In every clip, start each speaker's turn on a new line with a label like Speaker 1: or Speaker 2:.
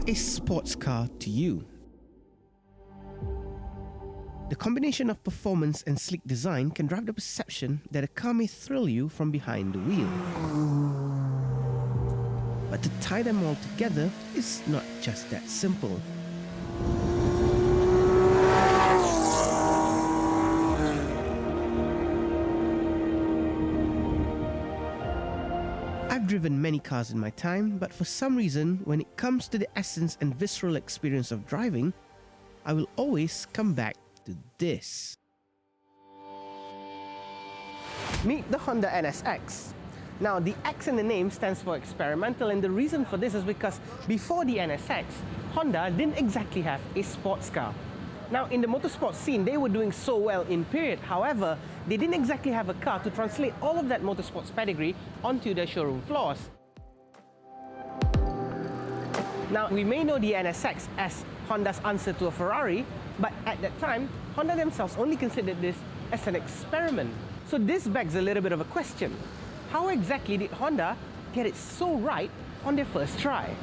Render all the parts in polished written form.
Speaker 1: is a sports car to you? The combination of performance and sleek design can drive the perception that a car may thrill you from behind the wheel. But to tie them all together is not just that simple. I've driven many cars in my time, but for some reason, when it comes to the essence and visceral experience of driving, I will always come back to this. Meet the Honda NSX. Now, the X in the name stands for experimental, and the reason for this is because before the NSX, Honda didn't exactly have a sports car. Now, in the motorsport scene, they were doing so well in period. However, they didn't exactly have a car to translate all of that motorsports pedigree onto their showroom floors. Now, we may know the NSX as Honda's answer to a Ferrari, but at that time, Honda themselves only considered this as an experiment. So this begs a little bit of a question. How exactly did Honda get it so right on their first try?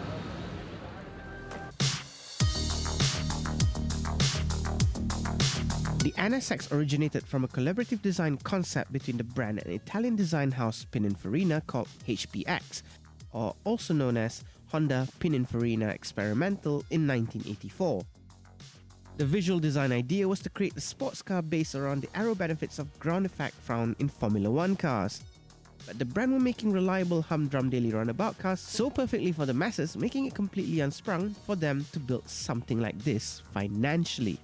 Speaker 1: The NSX originated from a collaborative design concept between the brand and Italian design house Pininfarina called HPX, or also known as Honda Pininfarina Experimental, in 1984. The visual design idea was to create a sports car based around the aero benefits of ground effect found in Formula 1 cars. But the brand were making reliable humdrum daily runabout cars so perfectly for the masses, making it completely unsprung for them to build something like this financially.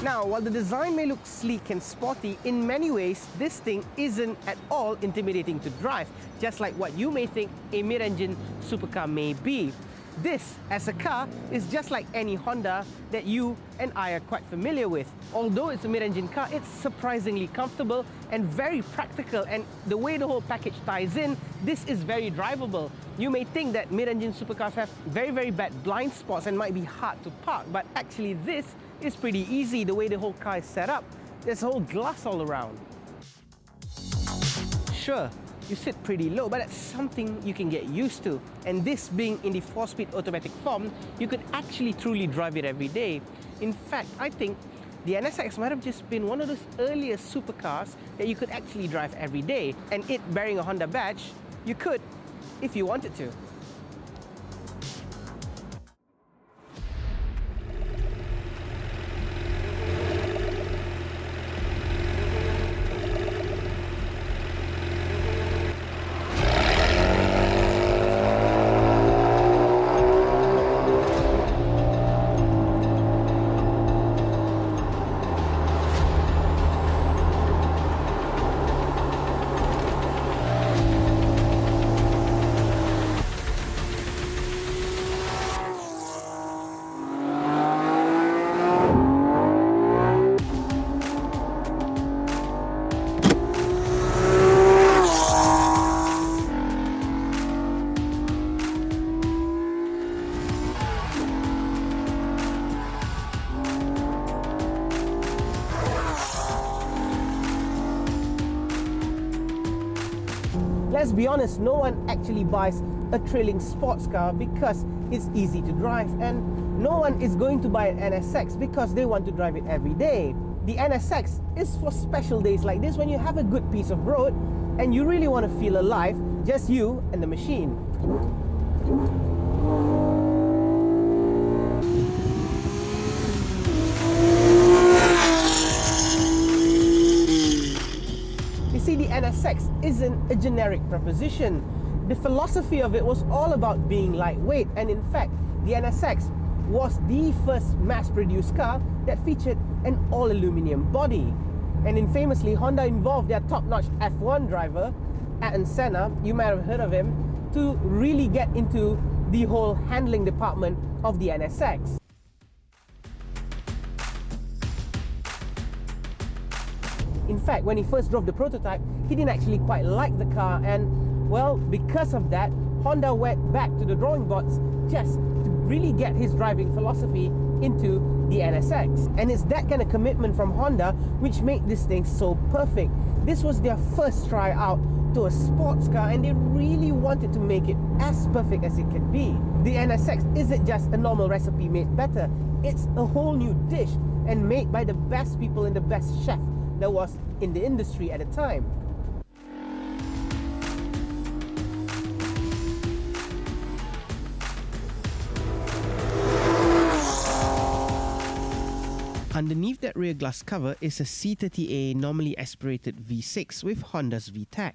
Speaker 1: Now, while the design may look sleek and sporty, in many ways, this thing isn't at all intimidating to drive, just like what you may think a mid-engine supercar may be. This, as a car, is just like any Honda that you and I are quite familiar with. Although it's a mid-engine car, it's surprisingly comfortable and very practical, and the way the whole package ties in, this is very drivable. You may think that mid-engine supercars have very bad blind spots and might be hard to park, but actually this is pretty easy the way the whole car is set up. There's a whole glass all around. Sure, you sit pretty low, but that's something you can get used to. And this being in the 4-speed automatic form, you could actually truly drive it every day. In fact, I think the NSX might have just been one of those earliest supercars that you could actually drive every day. And it bearing a Honda badge, you could if you wanted to. Let's be honest, no one actually buys a thrilling sports car because it's easy to drive, and no one is going to buy an NSX because they want to drive it every day. The NSX is for special days like this when you have a good piece of road and you really want to feel alive, just you and the machine. See, the NSX isn't a generic proposition. The philosophy of it was all about being lightweight, and in fact, the NSX was the first mass-produced car that featured an all-aluminum body. And infamously, Honda involved their top-notch F1 driver, Ayrton Senna, you might have heard of him, to really get into the whole handling department of the NSX. In fact, when he first drove the prototype, he didn't actually quite like the car, and well, because of that, Honda went back to the drawing boards just to really get his driving philosophy into the NSX. And it's that kind of commitment from Honda which made this thing so perfect. This was their first try out to a sports car, and they really wanted to make it as perfect as it can be. The NSX isn't just a normal recipe made better, it's a whole new dish and made by the best people and the best chef there was in the industry at the time. Underneath that rear glass cover is a C30A normally aspirated V6 with Honda's VTEC.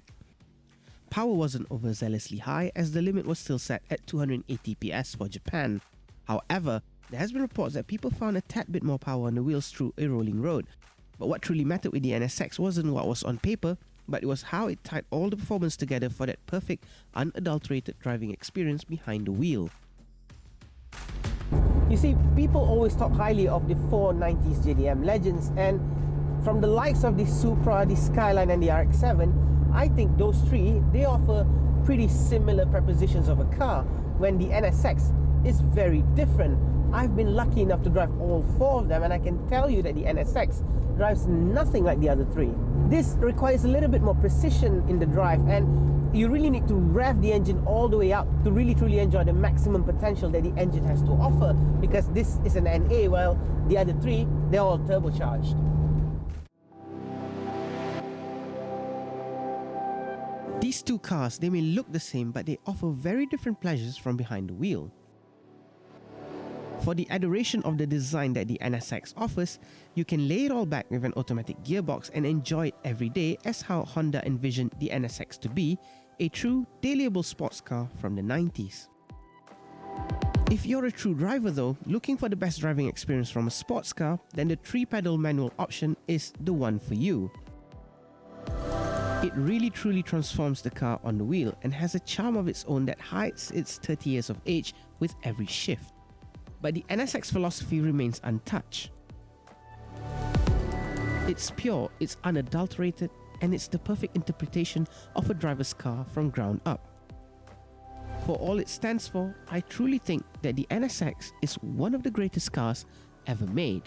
Speaker 1: Power wasn't overzealously high as the limit was still set at 280 PS for Japan. However, there has been reports that people found a tad bit more power on the wheels through a rolling road. But what truly mattered with the NSX wasn't what was on paper, but it was how it tied all the performance together for that perfect, unadulterated driving experience behind the wheel. You see, people always talk highly of the four 90s JDM legends, and from the likes of the Supra, the Skyline and the RX-7, I think those three, they offer pretty similar propositions of a car, when the NSX is very different. I've been lucky enough to drive all four of them, and I can tell you that the NSX drives nothing like the other three. This requires a little bit more precision in the drive, and you really need to rev the engine all the way up to really truly enjoy the maximum potential that the engine has to offer, because this is an NA while the other three, they're all turbocharged. These two cars, they may look the same, but they offer very different pleasures from behind the wheel. For the adoration of the design that the NSX offers, you can lay it all back with an automatic gearbox and enjoy it every day, as how Honda envisioned the NSX to be, a true dailyable sports car from the 90s. If you're a true driver though, looking for the best driving experience from a sports car, then the 3-pedal manual option is the one for you. It really truly transforms the car on the wheel and has a charm of its own that hides its 30 years of age with every shift. But the NSX philosophy remains untouched. It's pure, it's unadulterated, and it's the perfect interpretation of a driver's car from ground up. For all it stands for, I truly think that the NSX is one of the greatest cars ever made.